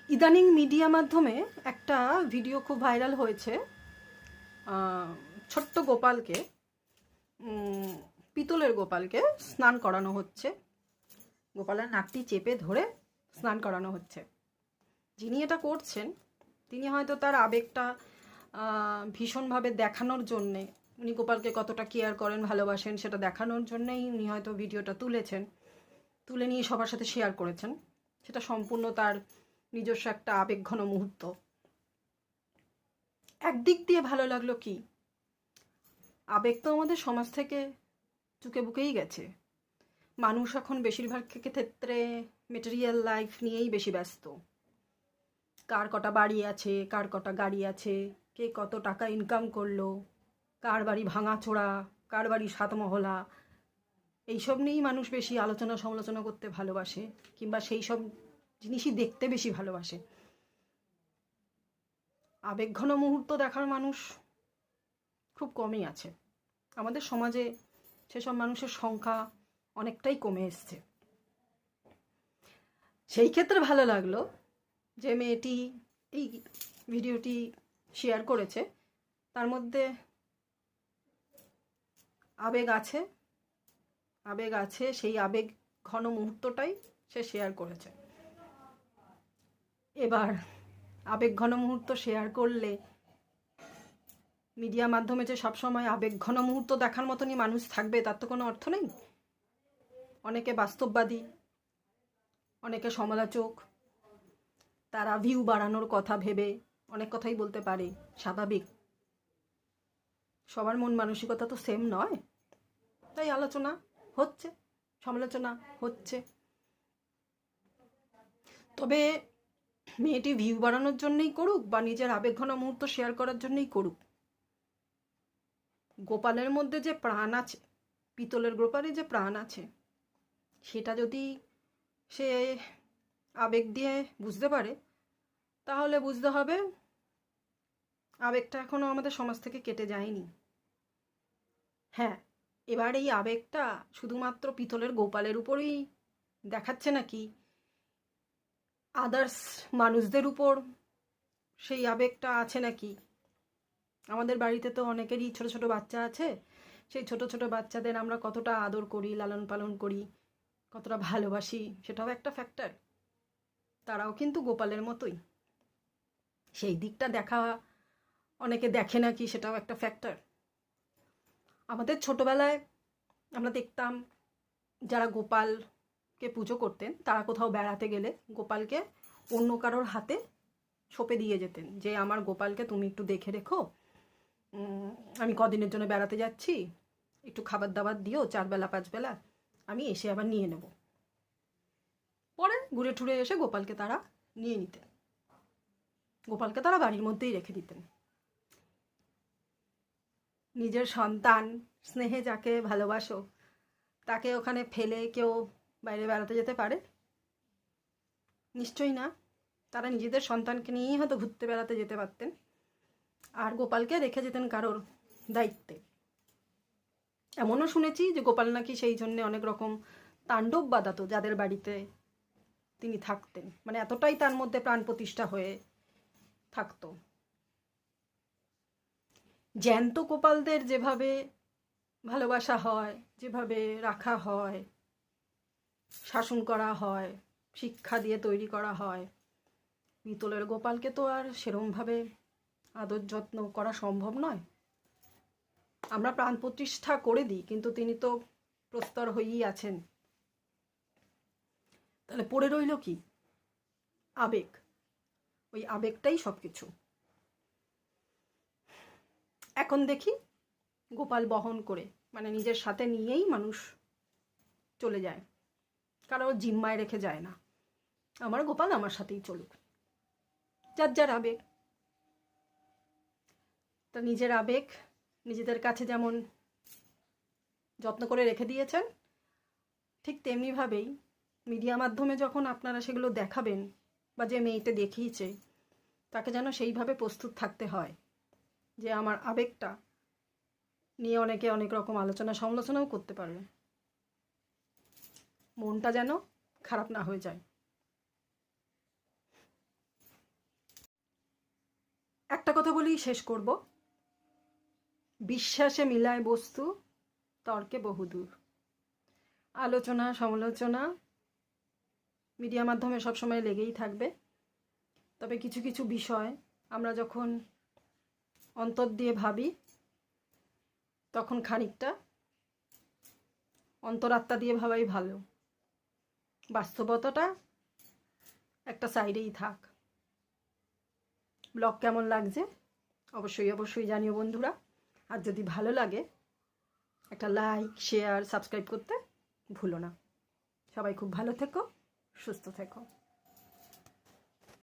ইদানিং মিডিয়া মাধ্যমে একটা ভিডিও খুব ভাইরাল হয়েছে। ছোট্ট গোপালকে, পিতলের গোপালকে স্নান করানো হচ্ছে। গোপালের নাকটি চেপে ধরে স্নান করানো হচ্ছে। যিনি এটা করছেন তিনি হয়তো তার আবেগটা ভীষণভাবে দেখানোর জন্যে, উনি গোপালকে কতটা কেয়ার করেন, ভালোবাসেন সেটা দেখানোর জন্যেই উনি হয়তো ভিডিওটা তুলেছেন, তুলে নিয়ে সবার সাথে শেয়ার করেছেন। সেটা সম্পূর্ণ তার নিজস্ব একটা আবেগঘন মুহূর্ত। একদিক দিয়ে ভালো লাগলো কি, আবেগ তো আমাদের সমাজ থেকে চুকে বুকেই গেছে। মানুষ এখন বেশিরভাগ ক্ষেত্রে মেটেরিয়াল লাইফ নিয়েই বেশি ব্যস্ত। কার কটা বাড়ি আছে, কার কটা গাড়ি আছে, কে কত টাকা ইনকাম করলো, কার বাড়ি ভাঙাচোরা, কার বাড়ি সাতমহলা, এইসব নিয়েই মানুষ বেশি আলোচনা সমালোচনা করতে ভালোবাসে, কিংবা সেই সব জিনিসই দেখতে বেশি ভালোবাসে। আবেগঘন মুহূর্ত দেখার মানুষ খুব কমই আছে। আমাদের সমাজে সেসব মানুষের সংখ্যা অনেকটাই কমে এসছে। সেই ক্ষেত্রে ভালো লাগলো যে মেয়েটি এই ভিডিওটি শেয়ার করেছে, তার মধ্যে আবেগ আছে, সেই আবেগ ঘন মুহূর্তটাই সে শেয়ার করেছে। এবার আবেগ ঘন মুহূর্ত শেয়ার করলে মিডিয়া মাধ্যমে যে সবসময় আবেগ ঘন মুহূর্ত দেখার মতনই মানুষ থাকবে তার তো কোনো অর্থ নেই। অনেকে বাস্তববাদী, অনেকে সমালোচক, তারা ভিউ বাড়ানোর কথা ভেবে অনেক কথাই বলতে পারে, স্বাভাবিক। সবার মন মানসিকতা তো সেম নয়, তাই আলোচনা হচ্ছে, সমালোচনা হচ্ছে। তবে মেয়েটি ভিউ বাড়ানোর জন্যই করুক বা নিজের আবেগঘন মুহূর্ত শেয়ার করার জন্যই করুক, গোপালের মধ্যে যে প্রাণ আছে, পিতলের গোপালে যে প্রাণ আছে, সেটা যদি সে আবেগ দিয়ে বুঝতে পারে, তাহলে বুঝতে হবে আবেগটা এখনো আমাদের সমাজ থেকে কেটে যায়নি। হ্যাঁ, এবার এই আবেগটা শুধুমাত্র পিতলের গোপালের উপরেই দেখাচ্ছে নাকি আদার্স মানুষদের উপর সেই আবেগটা আছে নাকি। আমাদের বাড়িতে তো অনেকেরই ছোট ছোট বাচ্চা আছে, সেই ছোট ছোট বাচ্চাদের আমরা কতটা আদর করি, লালন পালন করি, কতটা ভালোবাসি, সেটাও একটা ফ্যাক্টর। তারাও কিন্তু গোপালের মতোই, সেই দিকটা দেখা অনেকে দেখে নাকি সেটাও একটা ফ্যাক্টর। আমাদের ছোটবেলায় আমরা দেখতাম যারা গোপালকে পুজো করতেন তারা কোথাও বেড়াতে গেলে গোপালকে অন্য কারোর হাতে সঁপে দিয়ে যেতেন, যে আমার গোপালকে তুমি একটু দেখে রেখো, আমি কদিনের জন্য বেড়াতে যাচ্ছি, একটু খাবার দাবার দিও 4 বেলা 5 বেলা, আমি এসে আবার নিয়ে নেব। পরে ঘুরে ঠুরে এসে গোপালকে তারা নিয়ে নিতেন, গোপালকে তারা বাড়ির মধ্যেই রেখে দিতেন। নিজের সন্তান, স্নেহে যাকে ভালোবাসো, তাকে ওখানে ফেলে কেউ বাইরে বেড়াতে যেতে পারে? নিশ্চয়ই না। তারা নিজেদের সন্তানকে নিয়েই হয়তো ঘুরতে বেড়াতে যেতে পারতেন, আর গোপালকে রেখে যেতেন কারোর দায়িত্বে। এমনও শুনেছি যে গোপাল নাকি সেই জন্যে অনেক রকম তাণ্ডব বাঁধাতো যাদের বাড়িতে তিনি থাকতেন, মানে এতটাই তার মধ্যে প্রাণ প্রতিষ্ঠা হয়ে থাকতো। জ্যান্ত গোপালদের যেভাবে ভালোবাসা হয়, যেভাবে রাখা হয়, শাসন করা হয়, শিক্ষা দিয়ে তৈরি করা হয়, পিতলের গোপালকে তো আর সেরমভাবে আদর যত্ন করা সম্ভব নয়। আমরা প্রাণ প্রতিষ্ঠা করে দিই, কিন্তু তিনি তো প্রস্তর হয়েই আছেন। তাহলে পড়ে রইল কি? আবেগ। ওই আবেগটাই সব কিছু। এখন দেখি গোপাল বহন করে, মানে নিজের সাথে নিয়েই মানুষ চলে যায়, কারো জিম্মায় রেখে যায় না। আমার গোপাল আমার সাথেই চলুক, যার যার আবেগ। তা নিজের আবেগ নিজেদের কাছে যেমন যত্ন করে রেখে দিয়েছেন, ঠিক তেমনিভাবেই মিডিয়া মাধ্যমে যখন আপনারা সেগুলো দেখাবেন, বা যে মেয়েটা দেখিয়েছে তাকে যেন সেইভাবে প্রস্তুত থাকতে হয় যে আমার আবেগটা নিয়ে অনেকে অনেক রকম আলোচনা সমালোচনাও করতে পারবে, মনটা যেন খারাপ না হয়ে যায়। কথা বলেই শেষ করব। বিশ্বাসে মিলায় বস্তু, তর্কে বহুদূর। আলোচনা সমালোচনা মিডিয়া মাধ্যমে সবসময় লেগেই থাকবে। তবে কিছু কিছু বিষয় আমরা যখন অন্তর দিয়ে ভাবি, তখন খানিকটা অন্তরাত্মা দিয়ে ভাবাই ভালো। বাস্তবতাটা একটা সাইডেই থাক। ব্লগ কেমন লাগছে অবশ্যই অবশ্যই জানিও বন্ধুরা। আর যদি ভালো লাগে একটা লাইক, শেয়ার, সাবস্ক্রাইব করতে ভুলো না। সবাই খুব ভালো থেকো, সুস্থ থেকো।